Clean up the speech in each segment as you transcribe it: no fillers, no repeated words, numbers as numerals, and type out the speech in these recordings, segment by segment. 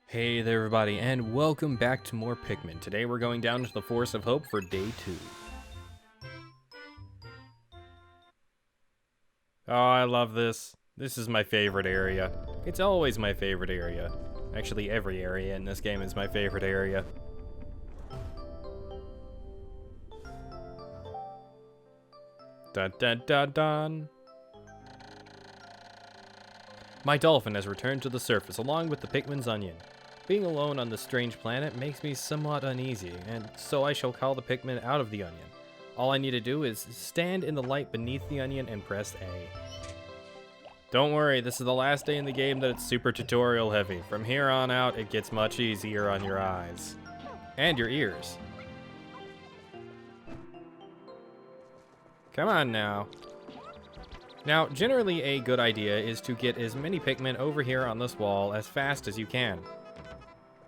Hey there everybody, and welcome back to more Pikmin. Today we're going down to the Forest of Hope for day 2. Oh, I love this. This is my favorite area. It's always my favorite area. Actually, every area in this game is my favorite area. Dun dun dun dun. My dolphin has returned to the surface along with the Pikmin's onion. Being alone on this strange planet makes me somewhat uneasy, and so I shall call the Pikmin out of the onion. All I need to do is stand in the light beneath the onion and press A. Don't worry, this is the last day in the game that it's super tutorial heavy. From here on out, it gets much easier on your eyes. And your ears. Come on now. Now, generally a good idea is to get as many Pikmin over here on this wall as fast as you can,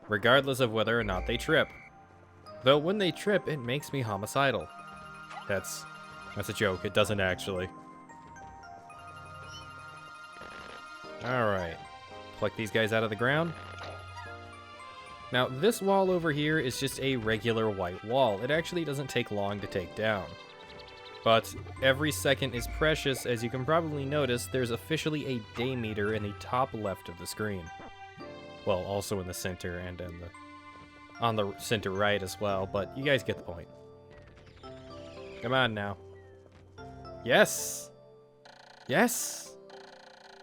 regardless of whether or not they trip. Though when they trip, it makes me homicidal. That's a joke, it doesn't actually. Alright, pluck these guys out of the ground. Now, this wall over here is just a regular white wall. It actually doesn't take long to take down. But every second is precious. As you can probably notice, there's officially a day meter in the top left of the screen. Well, also in the center and on the center right as well, but you guys get the point. Come on now. Yes! Yes!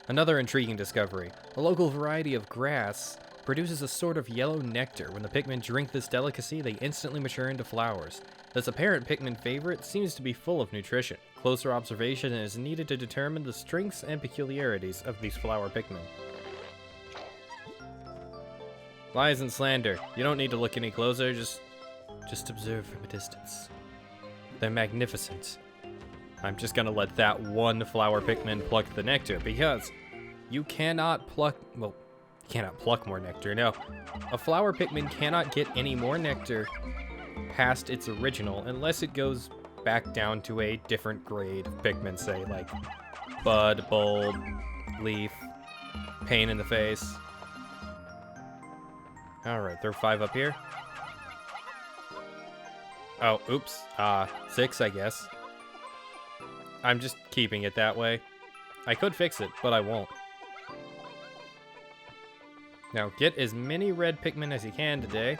Another intriguing discovery. A local variety of grass produces a sort of yellow nectar. When the Pikmin drink this delicacy, they instantly mature into flowers. This apparent Pikmin favorite seems to be full of nutrition. Closer observation is needed to determine the strengths and peculiarities of these flower Pikmin. Lies and slander. You don't need to look any closer, just observe from a distance. They're magnificent. I'm just gonna let that one flower Pikmin pluck the nectar, because you cannot pluck, well, you cannot pluck more nectar, no. A flower Pikmin cannot get any more nectar past its original unless it goes back down to a different grade of Pikmin, say like bud, bulb, leaf, pain in the face. Alright, throw 5 up here. Oh, oops. 6, I guess. I'm just keeping it that way. I could fix it, but I won't. Now, get as many red Pikmin as you can today.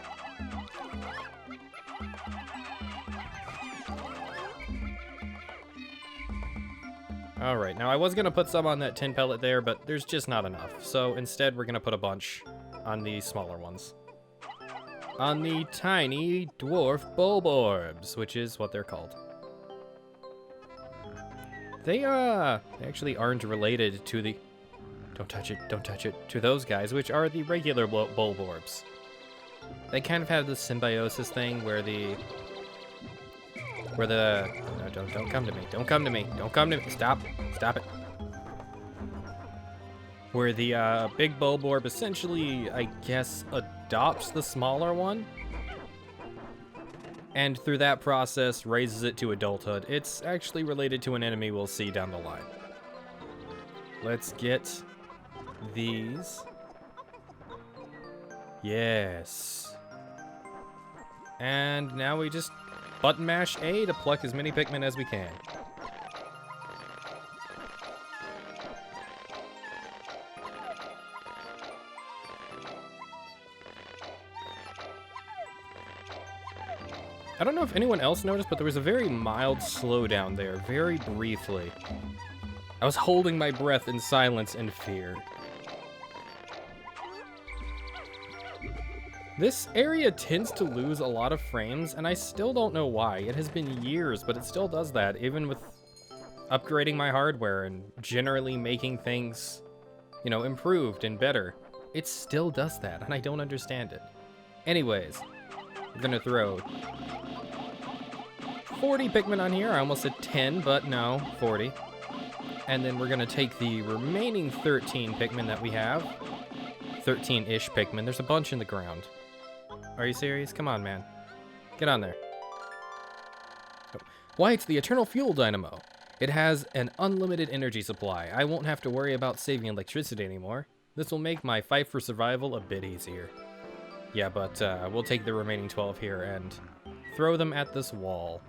Alright, now I was going to put some on that tin pellet there, but there's just not enough. So instead, we're going to put a bunch on the smaller ones. On the tiny dwarf bulb orbs, which is what they're called. They actually aren't related to the... Don't touch it, to those guys, which are the regular bulb orbs. They kind of have this symbiosis thing where the... No, don't come to me. Don't come to me. Don't come to me. Stop it. Where the big bulb orb essentially, I guess, adopts the smaller one. And through that process, raises it to adulthood. It's actually related to an enemy we'll see down the line. Let's get these. Yes. And now we just button mash A to pluck as many Pikmin as we can. I don't know if anyone else noticed, but there was a very mild slowdown there, very briefly. I was holding my breath in silence and fear. This area tends to lose a lot of frames, and I still don't know why. It has been years, but it still does that, even with upgrading my hardware and generally making things, you know, improved and better. It still does that, and I don't understand it. Anyways, we're gonna throw 40 Pikmin on here. I almost said 10, but no, 40. And then we're gonna take the remaining 13 Pikmin that we have. 13-ish Pikmin. There's a bunch in the ground. Are you serious? Come on, man. Get on there. Oh. Why, it's the Eternal Fuel Dynamo. It has an unlimited energy supply. I won't have to worry about saving electricity anymore. This will make my fight for survival a bit easier. Yeah, but we'll take the remaining 12 here and throw them at this wall.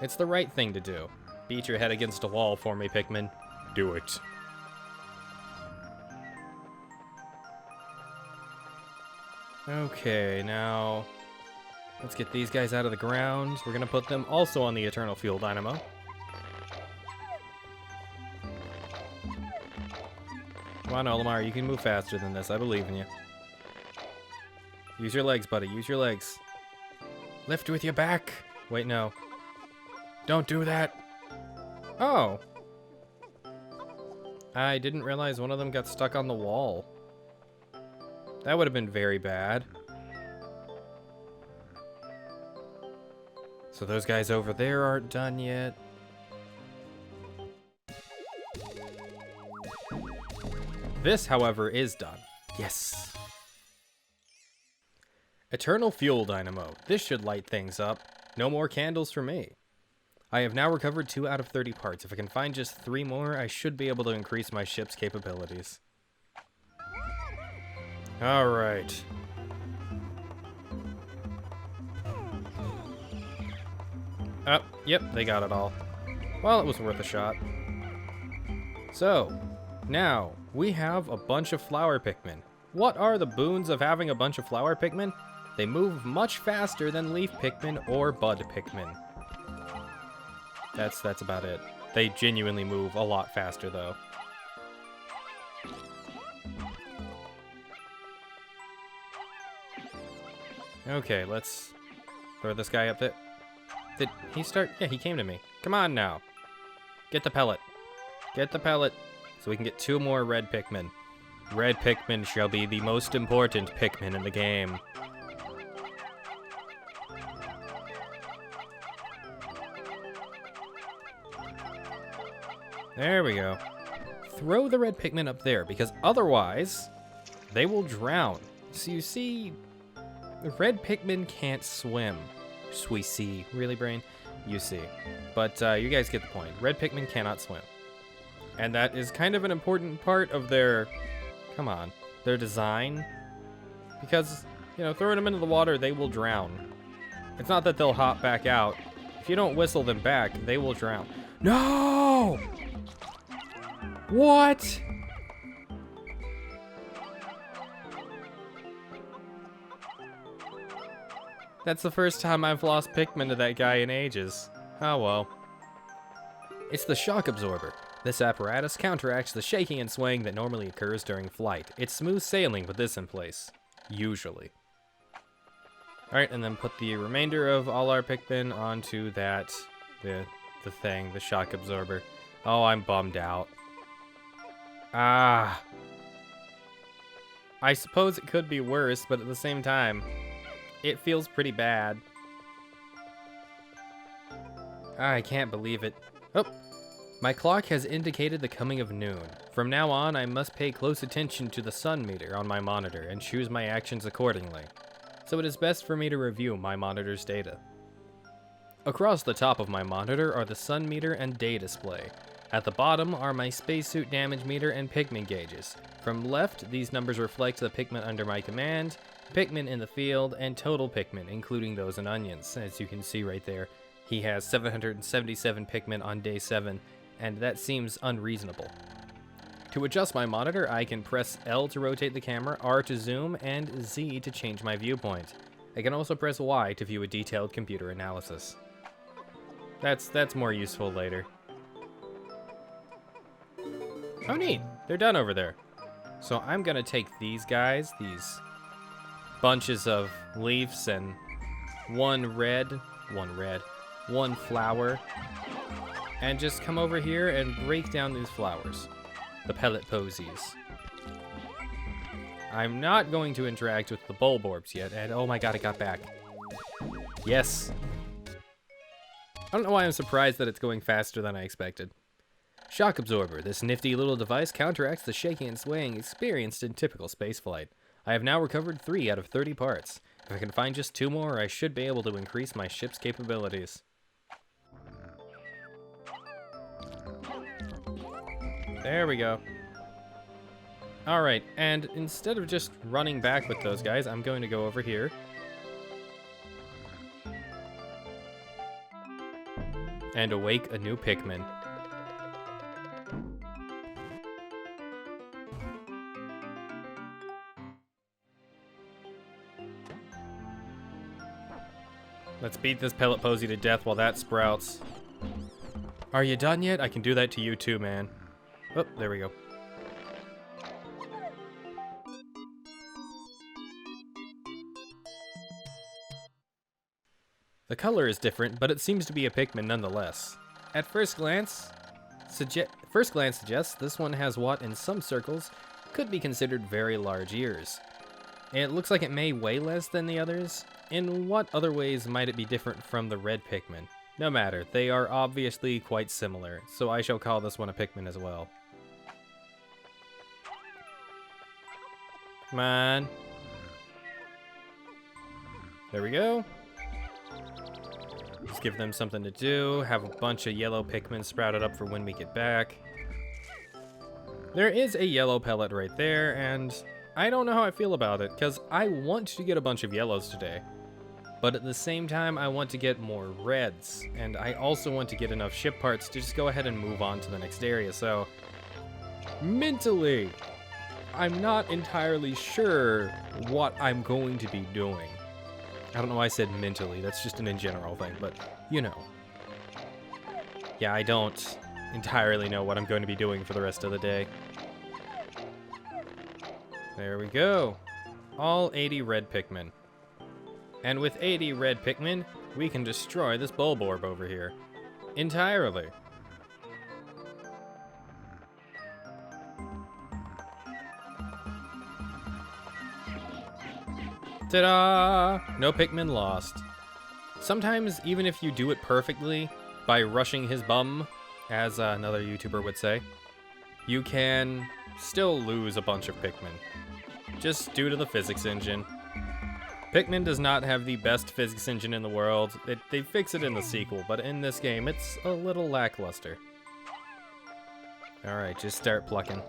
It's the right thing to do. Beat your head against a wall for me, Pikmin. Do it. Okay, now let's get these guys out of the ground. We're gonna put them also on the Eternal Fuel Dynamo. Come on, Olimar, you can move faster than this. I believe in you. Use your legs, buddy. Use your legs. Lift with your back. Wait, no. Don't do that. Oh. I didn't realize one of them got stuck on the wall. That would have been very bad. So those guys over there aren't done yet. This, however, is done. Yes. Eternal Fuel Dynamo. This should light things up. No more candles for me. I have now recovered 2 out of 30 parts. If I can find just 3 more, I should be able to increase my ship's capabilities. Alright. Oh, yep, they got it all. Well, it was worth a shot. So, now, we have a bunch of flower Pikmin. What are the boons of having a bunch of flower Pikmin? They move much faster than leaf Pikmin or bud Pikmin. That's about it. They genuinely move a lot faster, though. Okay, let's throw this guy up there. Did he start? Yeah, he came to me. Come on now. Get the pellet. Get the pellet so we can get 2 more red Pikmin. Red Pikmin shall be the most important Pikmin in the game. There we go. Throw the red Pikmin up there, because otherwise, they will drown. So you see, the red Pikmin can't swim. We see. Really, brain? You see. But you guys get the point. Red Pikmin cannot swim. And that is kind of an important part of their, come on, their design. Because, you know, throwing them into the water, they will drown. It's not that they'll hop back out. If you don't whistle them back, they will drown. No! What? That's the first time I've lost Pikmin to that guy in ages. Oh well. It's the shock absorber. This apparatus counteracts the shaking and swaying that normally occurs during flight. It's smooth sailing with this in place. Usually. Alright, and then put the remainder of all our Pikmin onto that, the thing, the shock absorber. Oh, I'm bummed out. Ah. I suppose it could be worse, but at the same time, it feels pretty bad. I can't believe it. Oh, my clock has indicated the coming of noon. From now on, I must pay close attention to the sun meter on my monitor and choose my actions accordingly. So it is best for me to review my monitor's data. Across the top of my monitor are the sun meter and day display. At the bottom are my spacesuit damage meter and Pikmin gauges. From left, these numbers reflect the Pikmin under my command, Pikmin in the field, and total Pikmin, including those in onions. As you can see right there, he has 777 Pikmin on day 7, and that seems unreasonable. To adjust my monitor, I can press L to rotate the camera, R to zoom, and Z to change my viewpoint. I can also press Y to view a detailed computer analysis. That's more useful later. Oh neat, they're done over there. So I'm gonna take these guys, these bunches of leaves, and one flower, and just come over here and break down these flowers. The pellet posies. I'm not going to interact with the bulborbs yet, and oh my god, it got back. Yes. I don't know why I'm surprised that it's going faster than I expected. Shock absorber. This nifty little device counteracts the shaking and swaying experienced in typical spaceflight. I have now recovered 3 out of 30 parts. If I can find just 2 more, I should be able to increase my ship's capabilities. There we go. Alright, and instead of just running back with those guys, I'm going to go over here. And awake a new Pikmin. Let's beat this pellet posy to death while that sprouts. Are you done yet? I can do that to you too, man. Oh, there we go. The color is different, but it seems to be a Pikmin nonetheless. At first glance suggests this one has what, in some circles, could be considered very large ears. It looks like it may weigh less than the others. In what other ways might it be different from the red Pikmin? No matter, they are obviously quite similar, so I shall call this one a Pikmin as well. Come on. There we go. Just give them something to do, have a bunch of yellow Pikmin sprouted up for when we get back. There is a yellow pellet right there, and I don't know how I feel about it, because I want to get a bunch of yellows today. But at the same time, I want to get more reds, and I also want to get enough ship parts to just go ahead and move on to the next area, so... mentally, I'm not entirely sure what I'm going to be doing. I don't know why I said mentally, that's just an in general thing, but you know. Yeah, I don't entirely know what I'm going to be doing for the rest of the day. There we go. All 80 red Pikmin. And with 80 red Pikmin, we can destroy this Bulborb over here. Entirely. Ta-da! No Pikmin lost. Sometimes, even if you do it perfectly, by rushing his bum, as another YouTuber would say, you can still lose a bunch of Pikmin. Just due to the physics engine. Pikmin does not have the best physics engine in the world. They fix it in the sequel, but in this game, it's a little lackluster. Alright, just start plucking.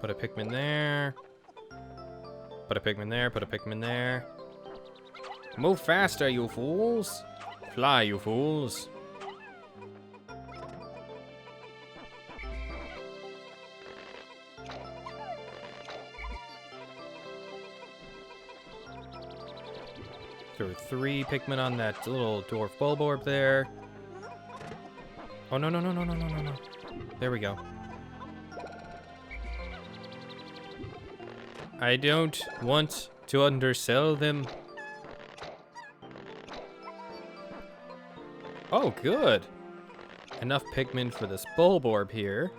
Put a Pikmin there. Put a Pikmin there, put a Pikmin there. Move faster, you fools! Fly, you fools! Threw 3 Pikmin on that little dwarf Bulborb there. Oh, no, no, no, no, no, no, no, no. There we go. I don't want to undersell them. Oh, good. Enough Pikmin for this Bulborb here.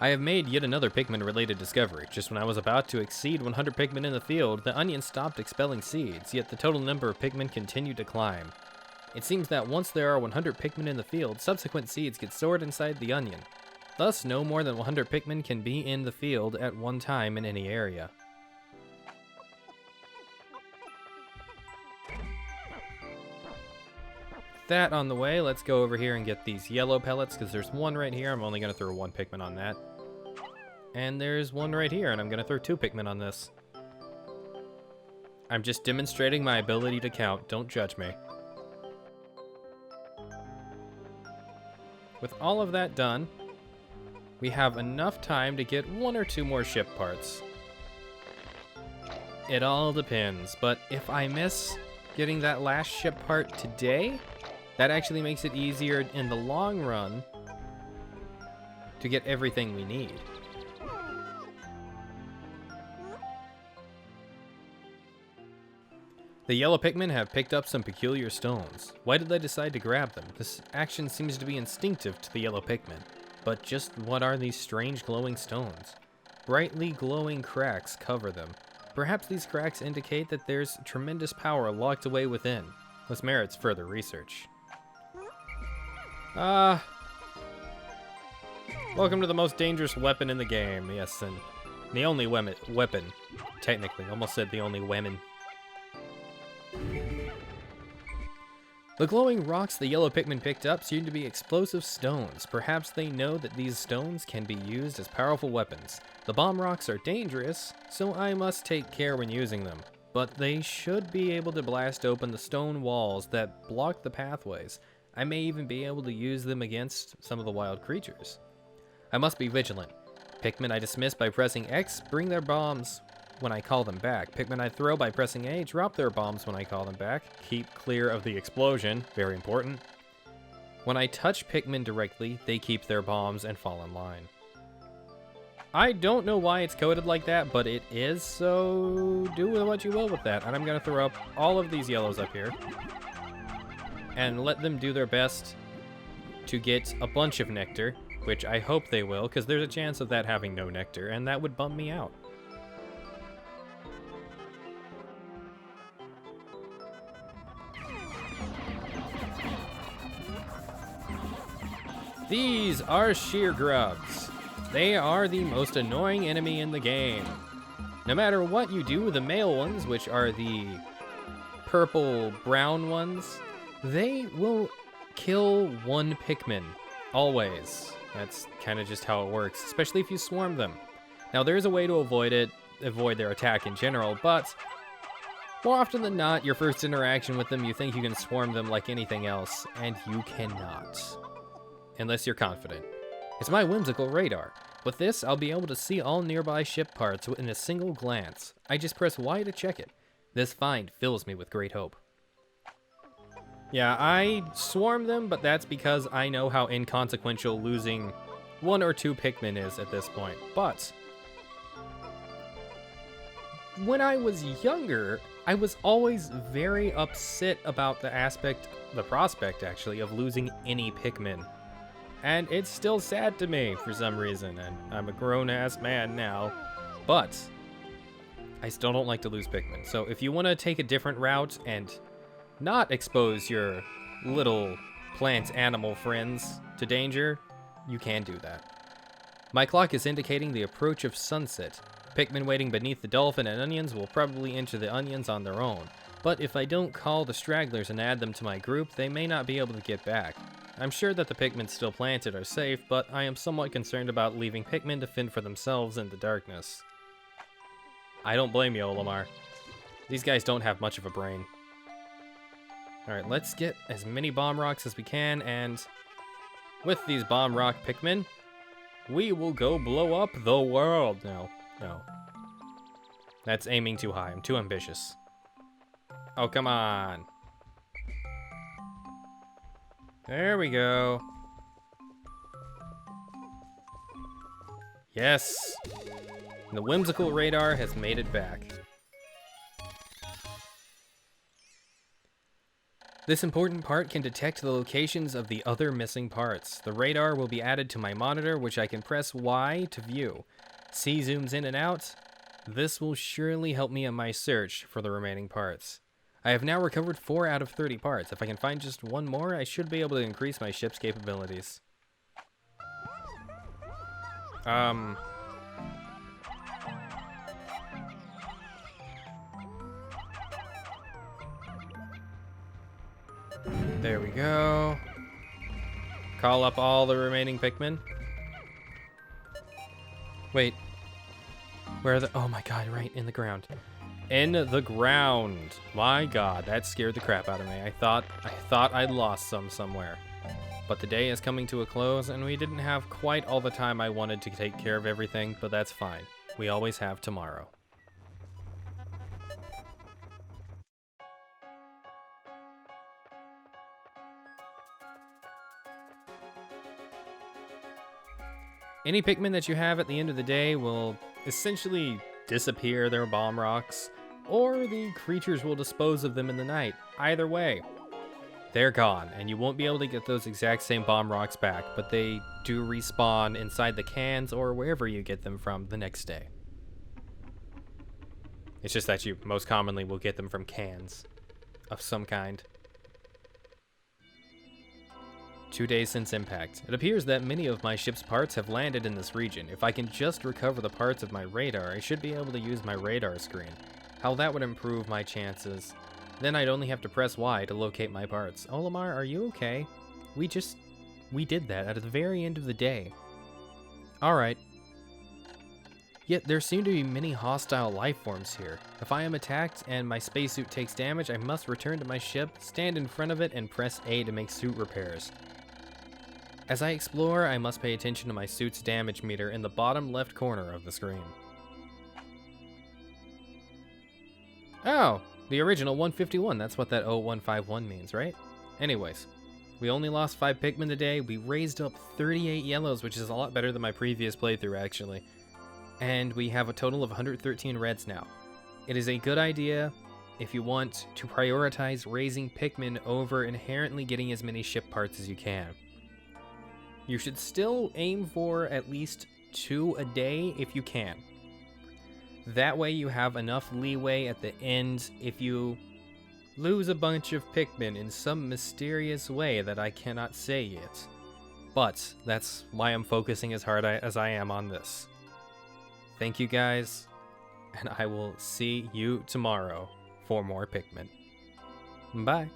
I have made yet another Pikmin-related discovery. Just when I was about to exceed 100 Pikmin in the field, the onion stopped expelling seeds, yet the total number of Pikmin continued to climb. It seems that once there are 100 Pikmin in the field, subsequent seeds get stored inside the onion. Thus, no more than 100 Pikmin can be in the field at one time in any area. That on the way, let's go over here and get these yellow pellets, because there's one right here. I'm only going to throw 1 Pikmin on that. And there's one right here, and I'm going to throw 2 Pikmin on this. I'm just demonstrating my ability to count. Don't judge me. With all of that done, we have enough time to get 1 or 2 more ship parts. It all depends, but if I miss getting that last ship part today, that actually makes it easier in the long run to get everything we need. The yellow Pikmin have picked up some peculiar stones. Why did they decide to grab them? This action seems to be instinctive to the yellow Pikmin. But just what are these strange glowing stones? Brightly glowing cracks cover them. Perhaps these cracks indicate that there's tremendous power locked away within. This merits further research. Welcome to the most dangerous weapon in the game. Yes, and the only weapon. Technically, almost said the only women. The glowing rocks the yellow Pikmin picked up seem to be explosive stones. Perhaps they know that these stones can be used as powerful weapons. The bomb rocks are dangerous, so I must take care when using them. But they should be able to blast open the stone walls that block the pathways. I may even be able to use them against some of the wild creatures. I must be vigilant. Pikmin I dismiss by pressing X bring their bombs when I call them back. Pikmin I throw by pressing A drop their bombs when I call them back. Keep clear of the explosion, very important. When I touch Pikmin directly, they keep their bombs and fall in line. I don't know why it's coded like that, but it is, so do with what you will with that. And I'm gonna throw up all of these yellows up here and let them do their best to get a bunch of nectar, which I hope they will, because there's a chance of that having no nectar, and that would bum me out. These are sheer grubs. They are the most annoying enemy in the game. No matter what you do, the male ones, which are the purple-brown ones, they will kill one Pikmin, always. That's kind of just how it works, especially if you swarm them. Now, there's a way to avoid their attack in general, but more often than not, your first interaction with them, you think you can swarm them like anything else, and you cannot. Unless you're confident. It's my whimsical radar. With this, I'll be able to see all nearby ship parts in a single glance. I just press Y to check it. This find fills me with great hope. Yeah, I swarm them, but that's because I know how inconsequential losing 1 or 2 Pikmin is at this point. But when I was younger, I was always very upset about the prospect actually, of losing any Pikmin. And it's still sad to me for some reason, and I'm a grown-ass man now. But I still don't like to lose Pikmin. So if you want to take a different route and not expose your little plant animal friends to danger, you can do that. My clock is indicating the approach of sunset. Pikmin waiting beneath the dolphin and onions will probably enter the onions on their own. But if I don't call the stragglers and add them to my group, they may not be able to get back. I'm sure that the Pikmin still planted are safe, but I am somewhat concerned about leaving Pikmin to fend for themselves in the darkness. I don't blame you, Olimar. These guys don't have much of a brain. Alright, let's get as many bomb rocks as we can, and with these bomb rock Pikmin, we will go blow up the world. No. That's aiming too high. I'm too ambitious. Oh, come on. There we go. Yes! And the whimsical radar has made it back. This important part can detect the locations of the other missing parts. The radar will be added to my monitor, which I can press Y to view. C zooms in and out. This will surely help me in my search for the remaining parts. I have now recovered 4 out of 30 parts. If I can find just one more, I should be able to increase my ship's capabilities. There we go. Call up all the remaining Pikmin. Wait. Where are the... Oh my god, right in the ground. In the ground. My god, that scared the crap out of me. I thought I'd lost some somewhere. But the day is coming to a close, and we didn't have quite all the time I wanted to take care of everything, but that's fine. We always have tomorrow. Any Pikmin that you have at the end of the day will essentially disappear their bomb rocks, or the creatures will dispose of them in the night. Either way, they're gone, and you won't be able to get those exact same bomb rocks back, but they do respawn inside the cans or wherever you get them from the next day. It's just that you most commonly will get them from cans of some kind. 2 days since impact. It appears that many of my ship's parts have landed in this region. If I can just recover the parts of my radar, I should be able to use my radar screen. How that would improve my chances, Then I'd only have to press Y to locate my parts. Olimar, are you okay? We did that at the very end of the day. Alright. Yet there seem to be many hostile life forms here. If I am attacked and my spacesuit takes damage, I must return to my ship, stand in front of it, and press A to make suit repairs. As I explore, I must pay attention to my suit's damage meter in the bottom left corner of the screen. Oh, the original 151, that's what that 0151 means, right? Anyways, we only lost 5 Pikmin today, we raised up 38 yellows, which is a lot better than my previous playthrough actually. And we have a total of 113 reds now. It is a good idea if you want to prioritize raising Pikmin over inherently getting as many ship parts as you can. You should still aim for at least 2 a day if you can. That way you have enough leeway at the end if you lose a bunch of Pikmin in some mysterious way that I cannot say yet. But that's why I'm focusing as hard as I am on this. Thank you guys, and I will see you tomorrow for more Pikmin. Bye.